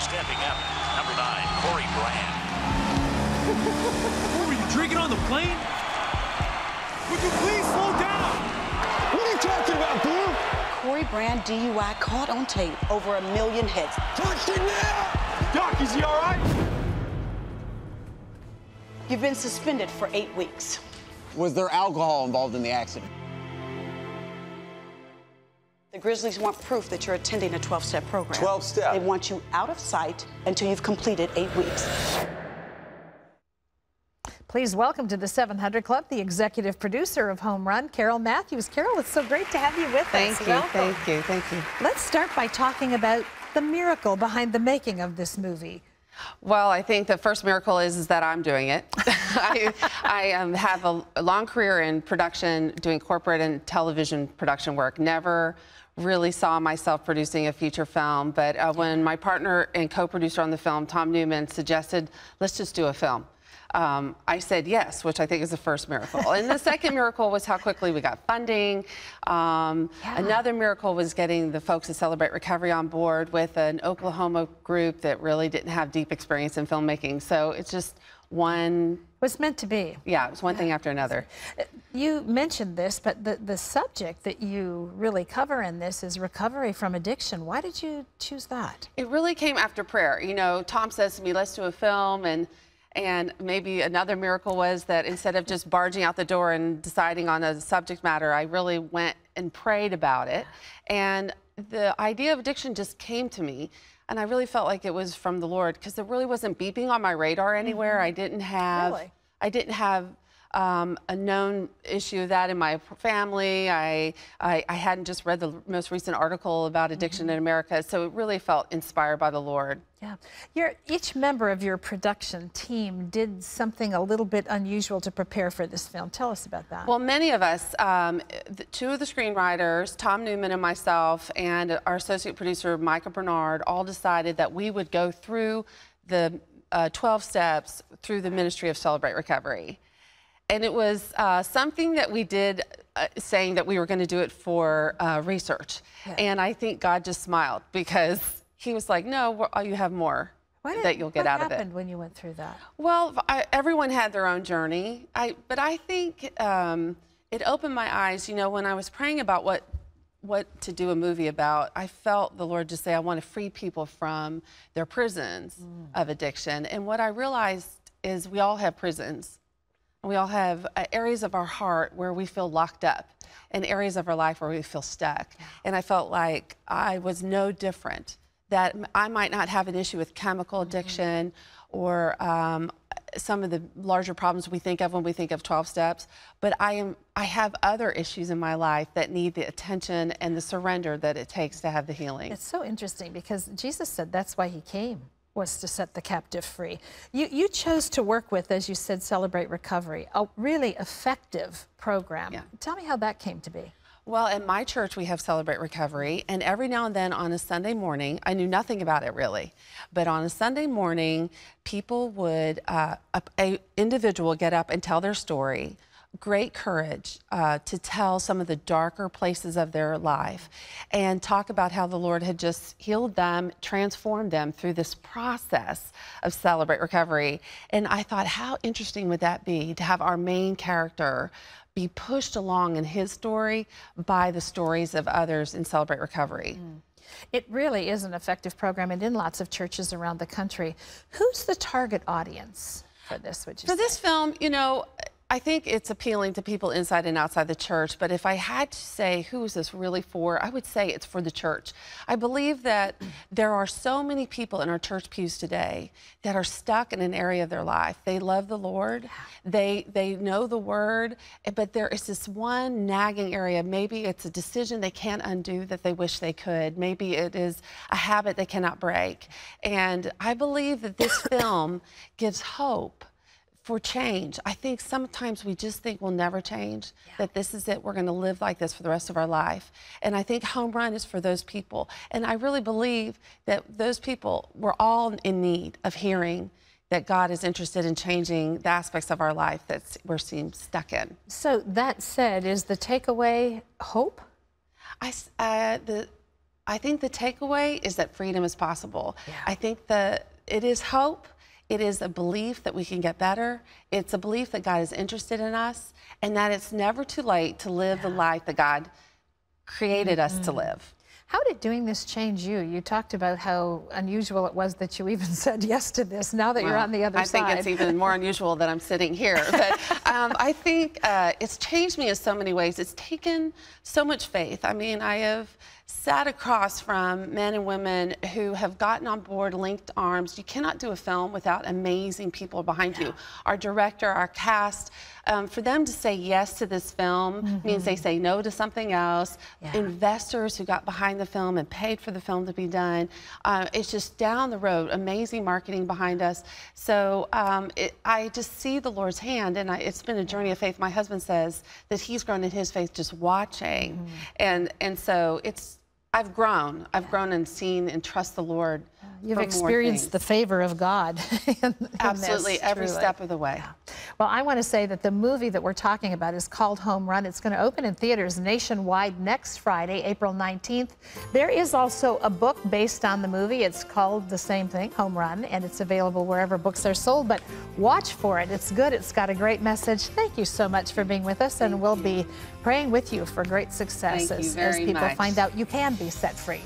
stepping up, number 9, Corey Brand. What, were you drinking on the plane? Would you please slow down? What are you talking about, Blue? Corey Brand, DUI, caught on tape. Over 1 million hits. Touch it now! Doc, is he all right? You've been suspended for 8 weeks. Was there alcohol involved in the accident? The Grizzlies want proof that you're attending a 12-step program. 12-step? They want you out of sight until you've completed 8 weeks. Please welcome to the 700 Club the executive producer of Home Run, Carol Matthews. Carol, it's so great to have you with us. Thank you, Welcome. thank you, thank you. Let's start by talking about the miracle behind the making of this movie. Well, I think the first miracle is that I'm doing it. I have a long career in production, doing corporate and television production work. Never really saw myself producing a feature film, but when my partner and co-producer on the film, Tom Newman, suggested, let's just do a film. I said yes, which I think is the first miracle. And the second miracle was how quickly we got funding. Another miracle was getting the folks at Celebrate Recovery on board with an Oklahoma group that really didn't have deep experience in filmmaking. So it's just one... It was meant to be. Yeah, it was one thing after another. You mentioned this, but the subject that you really cover in this is recovery from addiction. Why did you choose that? It really came after prayer. You know, Tom says to me, let's do a film, and maybe another miracle was that instead of just barging out the door and deciding on a subject matter, I really went and prayed about it. And the idea of addiction just came to me. And I really felt like it was from the Lord because it really wasn't beeping on my radar anywhere. I didn't have a known issue of that in my family. I hadn't just read the most recent article about addiction in America, so it really felt inspired by the Lord. Yeah. Each member of your production team did something a little bit unusual to prepare for this film. Tell us about that. Well, many of us, two of the screenwriters, Tom Newman and myself, and our associate producer, Micah Bernard, all decided that we would go through the 12 steps through the ministry of Celebrate Recovery. And it was something that we did saying that we were going to do it for research. And I think God just smiled because he was like, no, you have more that you'll get out of it. What happened when you went through that? Well, everyone had their own journey. But I think it opened my eyes. You know, when I was praying about what to do a movie about, I felt the Lord just say, I want to free people from their prisons of addiction. And what I realized is we all have prisons. We all have areas of our heart where we feel locked up and areas of our life where we feel stuck. And I felt like I was no different, that I might not have an issue with chemical addiction or some of the larger problems we think of when we think of 12 steps, but I have other issues in my life that need the attention and the surrender that it takes to have the healing. It's so interesting because Jesus said that's why he came, was to set the captive free. You chose to work with, as you said, Celebrate Recovery, a really effective program. Yeah. Tell me how that came to be. Well, at my church, we have Celebrate Recovery, and every now and then on a Sunday morning, I knew nothing about it really, but on a Sunday morning, people would, an individual would get up and tell their story, great courage to tell some of the darker places of their life and talk about how the Lord had just healed them, transformed them through this process of Celebrate Recovery. And I thought, how interesting would that be to have our main character be pushed along in his story by the stories of others in Celebrate Recovery. It really is an effective program and in lots of churches around the country. Who's the target audience for this, would you say? For this film, you know, I think it's appealing to people inside and outside the church, but if I had to say who is this really for, I would say it's for the church. I believe that there are so many people in our church pews today that are stuck in an area of their life. They love the Lord, they know the Word, but there is this one nagging area. Maybe it's a decision they can't undo that they wish they could. Maybe it is a habit they cannot break. And I believe that this film gives hope for change. I think sometimes we just think we'll never change, that this is it, we're gonna live like this for the rest of our life. And I think Home Run is for those people. And I really believe that those people, we're all in need of hearing that God is interested in changing the aspects of our life that we're seem stuck in. So that said, is the takeaway hope? I think the takeaway is that freedom is possible. Yeah. I think that it is hope. It is a belief that we can get better. It's a belief that God is interested in us and that it's never too late to live the life that God created us to live. How did doing this change you? You talked about how unusual it was that you even said yes to this now that you're on the other side. I think it's even more unusual that I'm sitting here. But I think it's changed me in so many ways. It's taken so much faith. I mean, I have sat across from men and women who have gotten on board, linked arms. You cannot do a film without amazing people behind you. Our director, our cast, for them to say yes to this film means they say no to something else. Investors who got behind the film and paid for the film to be done. It's just down the road, amazing marketing behind us. So I just see the Lord's hand, and it's been a journey of faith. My husband says that he's grown in his faith just watching. And so I've grown and seen and trust the Lord. You've experienced the favor of God. Absolutely, every step of the way. Well, I want to say that the movie that we're talking about is called Home Run. It's going to open in theaters nationwide next Friday, April 19th. There is also a book based on the movie. It's called the same thing, Home Run, and it's available wherever books are sold. But watch for it. It's good. It's got a great message. Thank you so much for being with us, and we'll be praying with you for great success as people find out you can be set free.